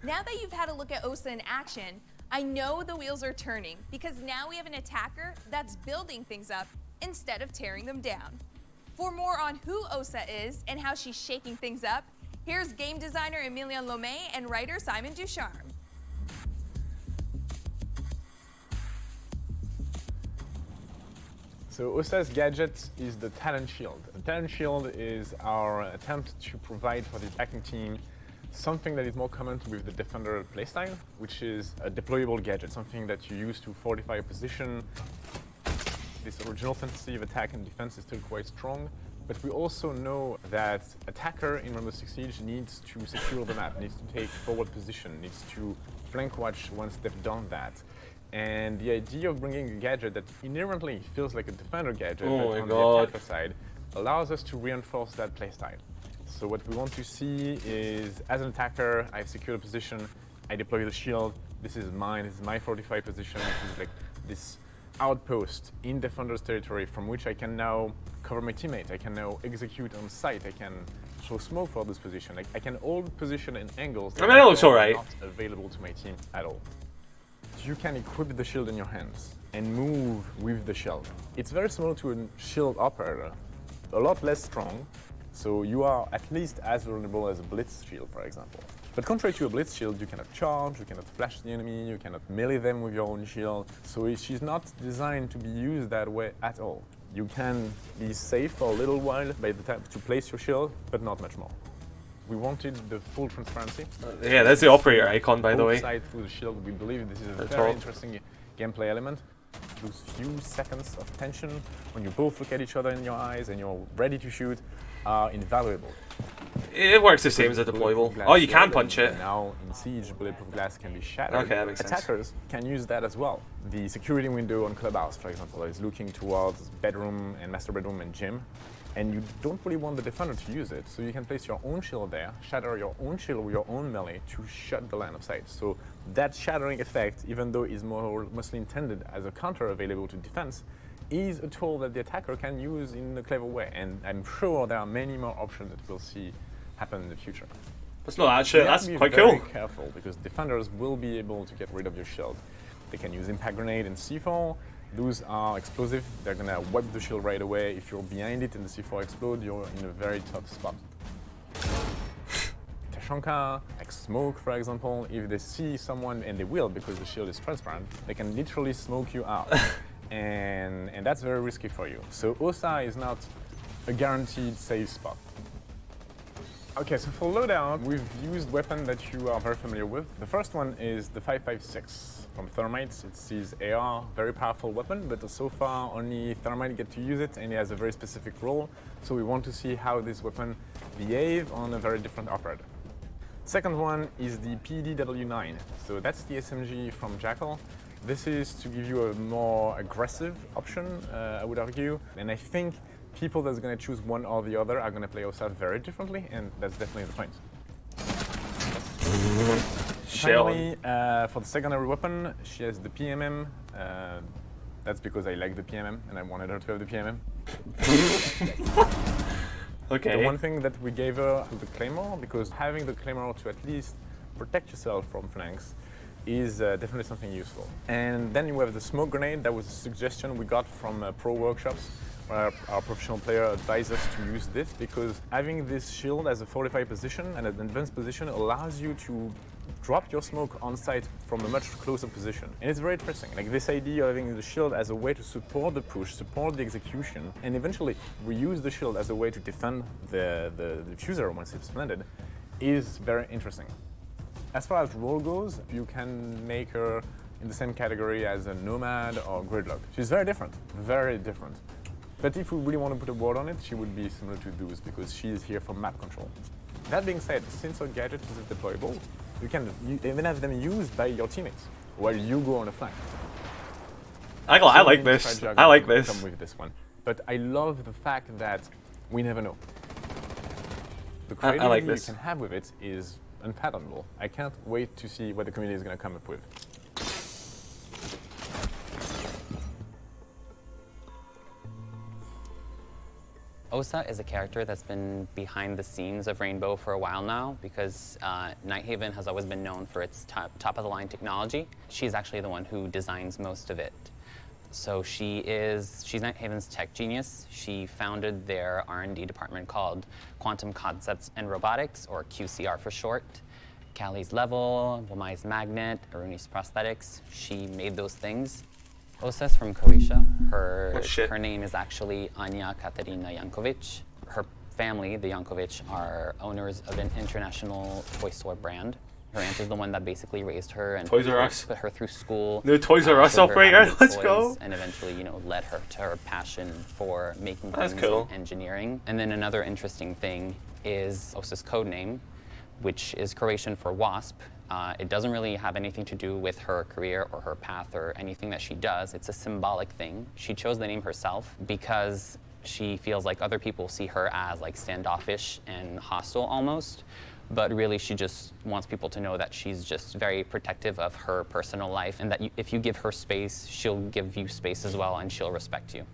Now that you've had a look at Osa in action, I know the wheels are turning because now we have an attacker that's building things up instead of tearing them down. For more on who Osa is and how she's shaking things up, here's game designer Emilian Lomé and writer Simon Ducharme. So Osa's gadget is the Talent Shield. The Talent Shield is our attempt to provide for the attacking team something that is more common with the defender playstyle, which is a deployable gadget, something that you use to fortify a position. This original tendency of attack and defense is still quite strong, but we also know that attacker in Rainbow Six Siege needs to secure the map, needs to take forward position, needs to flank watch once they've done that. And the idea of bringing a gadget that inherently feels like a defender gadget, but on the attacker side, allows us to reinforce that playstyle. So what we want to see is, as an attacker, I've secured a position, I deploy the shield, this is mine, this is my fortified position, this is like this outpost in defender's territory from which I can now cover my teammate, I can now execute on site, I can throw smoke for this position, I can hold position and angles that it looks alright. Not available to my team at all. You can equip the shield in your hands and move with the shield. It's very similar to a shield operator, a lot less strong, so you are at least as vulnerable as a blitz shield, for example. But contrary to a blitz shield, you cannot charge, you cannot flash the enemy, you cannot melee them with your own shield, so she's not designed to be used that way at all. You can be safe for a little while by the time to place your shield, but not much more. We wanted the full transparency. Yeah, that's the operator icon, by the way. Side through the shield, we believe this is a very interesting gameplay element. Those few seconds of tension when you both look at each other in your eyes and you're ready to shoot are invaluable. It works the same as a deployable. Oh, you can punch it. Now in Siege, bulletproof glass can be shattered. Okay, that makes sense. Attackers can use that as well. The security window on Clubhouse, for example, is looking towards bedroom and master bedroom and gym. And you don't really want the defender to use it, so you can place your own shield there, shatter your own shield with your own melee to shut the line of sight. So that shattering effect, even though is mostly intended as a counter available to defense, is a tool that the attacker can use in a clever way. And I'm sure there are many more options that we'll see happen in the future. That's not that shit, that's quite cool. Be very careful, because defenders will be able to get rid of your shield. They can use impact grenade and C4. Those are explosive, they're gonna wipe the shield right away. If you're behind it and the C4 explodes, you're in a very tough spot. Tashanka, like smoke for example, if they see someone, and they will because the shield is transparent, they can literally smoke you out. and that's very risky for you. So Osa is not a guaranteed safe spot. Okay, so for Loadout, we've used weapons that you are very familiar with. The first one is the 5.56 from Thermite. It's his AR, very powerful weapon, but so far only Thermite get to use it, and it has a very specific role. So we want to see how this weapon behaves on a very different operator. Second one is the PDW9. So that's the SMG from Jackal. This is to give you a more aggressive option, I would argue, and I think people that's going to choose one or the other are going to play Osa very differently, and that's definitely the point. Finally, for the secondary weapon, she has the PMM. That's because I like the PMM, and I wanted her to have the PMM. Okay. The one thing that we gave her to the Claymore, because having the Claymore to at least protect yourself from flanks is definitely something useful. And then you have the smoke grenade. That was a suggestion we got from pro workshops, where our professional player advised us to use this, because having this shield as a fortified position and an advanced position allows you to drop your smoke on site from a much closer position. And it's very interesting. Like this idea of having the shield as a way to support the push, support the execution, and eventually reuse the shield as a way to defend the diffuser once it's planted is very interesting. As far as role goes, you can make her in the same category as a Nomad or Gridlock. She's very different, very different. But if we really want to put a word on it, she would be similar to Doos because she is here for map control. That being said, since our gadget is deployable, you can even have them used by your teammates while you go on a flank. I like this. I like this. Come with this one. But I love the fact that we never know. The creativity you can have with it is unfathomable. I can't wait to see what the community is going to come up with. Osa is a character that's been behind the scenes of Rainbow for a while now because Nighthaven has always been known for its top-of-the-line technology. She's actually the one who designs most of it. So she's Nighthaven's tech genius. She founded their R&D department called Quantum Concepts and Robotics, or QCR for short. Callie's Level, Wamai's Magnet, Aruni's Prosthetics. She made those things. Osa's from Croatia. Her name is actually Anja Katarina Jankovic. Her family, the Jankovic, are owners of an international toy store brand. Her aunt is the one that basically raised her and Toys R Us. put her through school. New Toys R Us showed her operator. how to make Let's toys, go. And eventually, led her to her passion for making That's things cool. and engineering. And then another interesting thing is Osa's code name, which is Croatian for wasp. It doesn't really have anything to do with her career or her path or anything that she does. It's a symbolic thing. She chose the name herself because she feels like other people see her as like standoffish and hostile almost. But really, she just wants people to know that she's just very protective of her personal life and that if you give her space, she'll give you space as well and she'll respect you.